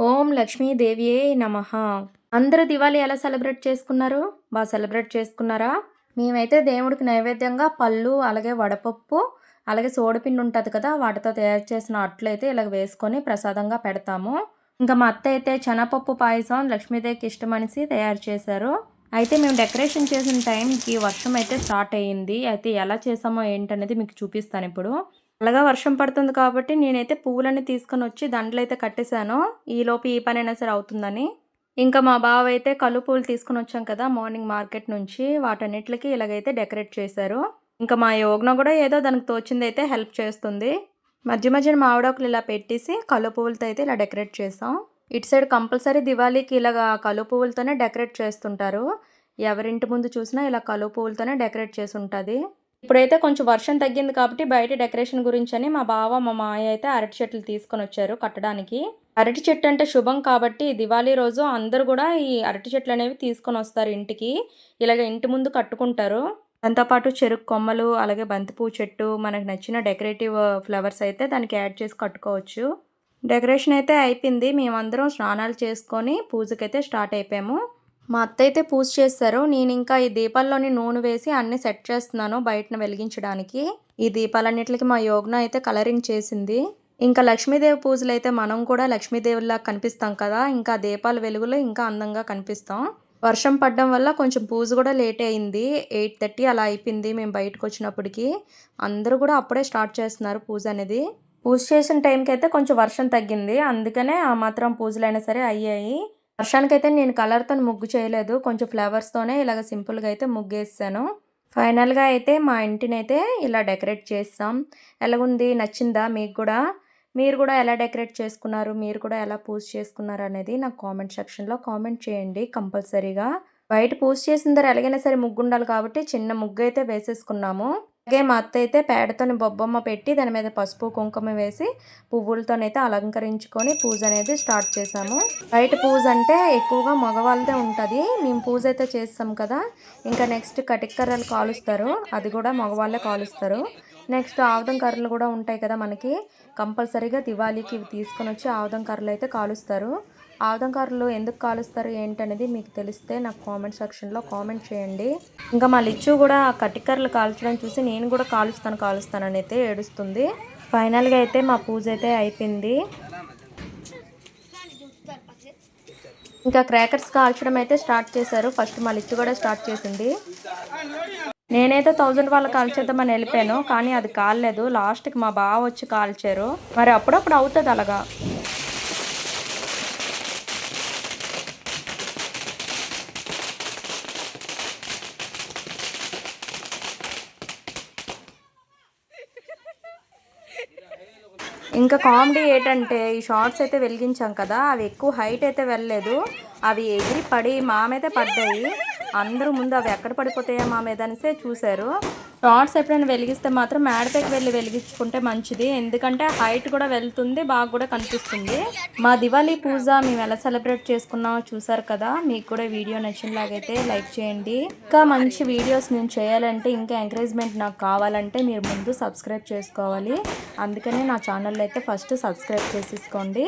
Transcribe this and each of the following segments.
ఓం లక్ష్మీదేవియే నమః. అందరూ దివాళీ ఎలా సెలబ్రేట్ చేసుకున్నారు? సెలబ్రేట్ చేసుకున్నారా? మేమైతే దేవుడికి నైవేద్యంగా పళ్ళు, అలాగే వడపప్పు, అలాగే సోడిపిండి ఉంటది కదా! వాటితో తయారు చేసిన అట్లయితే ఇలాగ వేసుకొని ప్రసాదంగా పెడతాము. ఇంకా మా అత్త అయితే శనగపప్పు పాయసం లక్ష్మీదేవికి ఇష్టమనేసి తయారు చేశారు. అయితే మేము డెకరేషన్ చేసిన టైంకి వర్షం అయితే స్టార్ట్ అయ్యింది. అయితే ఎలా చేసామో ఏంటనేది మీకు చూపిస్తానిప్పుడు. అలాగా వర్షం పడుతుంది కాబట్టి నేనైతే పువ్వులన్నీ తీసుకొనొచ్చి దండలైతే కట్టేశాను. ఈలోపు ఈ పనైనా సరే అవుతుందని. ఇంకా మా బావ అయితే కలువ పువ్వులు తీసుకొనొచ్చాం కదా! మార్నింగ్ మార్కెట్ నుంచి వాటన్నిట్లికి ఇలాగైతే డెకరేట్ చేశారు. ఇంకా మా యోగ్న గూడా ఏదో దానికి తోచిందైతే హెల్ప్ చేస్తుంది. మధ్య మధ్యన మామిడాకులు ఇలా పెట్టేసి కలువ పువ్వులతో అయితే ఇలా డెకరేట్ చేసాం. ఇటు సైడ్ కంపల్సరీ దివాళీకి ఇలాగా కలువ పువ్వులతోనే డెకరేట్ చేస్తుంటారు. ఎవరింటి ముందు చూసినా ఇలా కలువ పువ్వులతోనే డెకరేట్ చేసుంటది. ఇప్పుడైతే కొంచెం వర్షం తగ్గింది కాబట్టి బయట డెకరేషన్ గురించని మా బావ, మా మావయ్య అయితే అరటి చెట్లు తీసుకొనొచ్చారు కట్టడానికి. అరటి చెట్టు అంటే శుభం కాబట్టి దివాళీ రోజు అందరూ గూడా ఈ అరటి చెట్లనేవి తీసుకొనొస్తారు ఇంటికి. ఇలాగ ఇంటి ముందు కట్టుకుంటారు. దాంతో పాటు చెరుకు కొమ్మలు, అలాగే బంతిపూ చెట్టు, మనకు నచ్చిన డెకరేటివ్ ఫ్లవర్స్ అయితే దానికి యాడ్ చేసి కట్టుకోవచ్చు. డెకరేషన్ అయితే అయిపోయింది. మేమందరం స్నానాలు చేసుకొని పూజకైతే స్టార్ట్ అయిపోయాము. మా అత్త అయితే పూజ చేస్తారు. నేనింకా ఈ దీపాల్లోని నూనె వేసి అన్నీ సెట్ చేస్తున్నాను బయటన వెలిగించడానికి. ఈ దీపాలన్నిటికి మా యోగ్న అయితే కలరింగ్ చేసింది. ఇంకా లక్ష్మీదేవి పూజలు అయితే మనం కూడా లక్ష్మీదేవిలా కనిపిస్తాం కదా! ఇంకా దీపాల వెలుగులో ఇంకా అందంగా కనిపిస్తాం. వర్షం పడడం వల్ల కొంచెం పూజ కూడా లేట్ అయింది. 8:30 అలా అయిపోయింది మేము బయటకు వచ్చినప్పటికి. అందరూ కూడా అప్పుడే స్టార్ట్ చేస్తున్నారు పూజ అనేది. పూజ చేసిన టైంకి అయితే కొంచెం వర్షం తగ్గింది. అందుకనే ఆ మాత్రం పూజలైనా సరే అయ్యాయి. వర్షానికైతే నేను కలర్‌తోని ముగ్గు చేయలేదు. కొంచెం ఫ్లవర్స్‌తోనే ఇలాగ సింపుల్‌గా అయితే ముగ్గేసాను. ఫైనల్‌గా అయితే మా ఇంటినైతే ఇలా డెకరేట్ చేసాం. ఎలాగుంది? నచ్చిందా మీకు గూడా? మీరు గూడా ఎలా డెకరేట్ చేసుకున్నారు? మీరు కూడా ఎలా పూజ చేసుకున్నారు అనేది నాకు కామెంట్ సెక్షన్‌లో కామెంట్ చేయండి కంపల్సరీగా. బయట పూజ చేసిన దగ్గర ఎలాగైనా సరే ముగ్గుండాలి కాబట్టి చిన్న ముగ్గయితే వేసేసుకున్నాము. అలాగే మా అత్త అయితే పేడతోని బొబ్బమ్మ పెట్టి దాని మీద పసుపు, కుంకుమ వేసి పువ్వులతోనైతే అలంకరించుకొని పూజ అనేది స్టార్ట్ చేసాము. బయట పూజ అంటే ఎక్కువగా మగవాళ్ళదే ఉంటది. మేము పూజ అయితే చేస్తాం కదా! ఇంకా నెక్స్ట్ కటిక్కర్రలు కాలుస్తారు. అది కూడా మగవాళ్ళే కాలుస్తారు. నెక్స్ట్ ఆముదం కర్రలు కూడా ఉంటాయి కదా మనకి. కంపల్సరీగా దివాళీకి ఇవి తీసుకొనొచ్చి ఆముదం కర్రలు అయితే కాలుస్తారు. ఆముదం కర్రలు ఎందుకు కాలుస్తారు ఏంటనేది మీకు తెలిస్తే నాకు కామెంట్ సెక్షన్‌లో కామెంట్ చేయండి. ఇంకా మా లిచ్చు కూడా ఆ కటికర్రలు కాల్చడం చూసి నేను కూడా కాలుస్తానని అయితే ఏడుస్తుంది. ఫైనల్‌గా అయితే మా పూజ అయితే అయిపోయింది. ఇంకా క్రాకర్స్ కాల్చడం అయితే స్టార్ట్ చేశారు. ఫస్ట్ మా లిచ్చు కూడా స్టార్ట్ చేసింది. నేనైతే 1000 వాళ్ళు కాల్చేద్దామని వెళ్ళిపోయాను. కానీ అది కాలేదు. లాస్ట్‌కి మా బావ వచ్చి కాల్చారు. మరి అప్పుడప్పుడు అవుతుంది అలాగా. ఇంకా కామెడీ ఏంటంటే ఈ షార్ట్స్ అయితే వెలిగించాం కదా! అవి ఎక్కువ హైట్ అయితే వెళ్ళలేదు. అవి ఎగిరి పడి మా మీదే పడ్డాయి. అందరూ ముందు అవి ఎక్కడ పడిపోతాయా మా మీద అనేసే చూశారు. షార్ట్స్ ఎప్పుడైనా వెలిగిస్తే మాత్రం మేడపైకి వెళ్ళి వెలిగించుకుంటే మంచిది. ఎందుకంటే హైట్ కూడా వెళ్తుంది, బాగా కూడా కనిపిస్తుంది. మా దివాళీ పూజ మేము ఎలా సెలబ్రేట్ చేసుకున్నామో చూసారు కదా! మీకు కూడా వీడియో నచ్చినలాగైతే లైక్ చేయండి. ఇంకా మంచి వీడియోస్ నేను చేయాలంటే ఇంకా ఎంకరేజ్మెంట్ నాకు కావాలంటే మీరు ముందు సబ్స్క్రైబ్ చేసుకోవాలి. అందుకనే నా ఛానల్ అయితే ఫస్ట్ సబ్స్క్రైబ్ చేసేసుకోండి.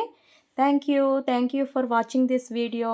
Thank you for watching this video.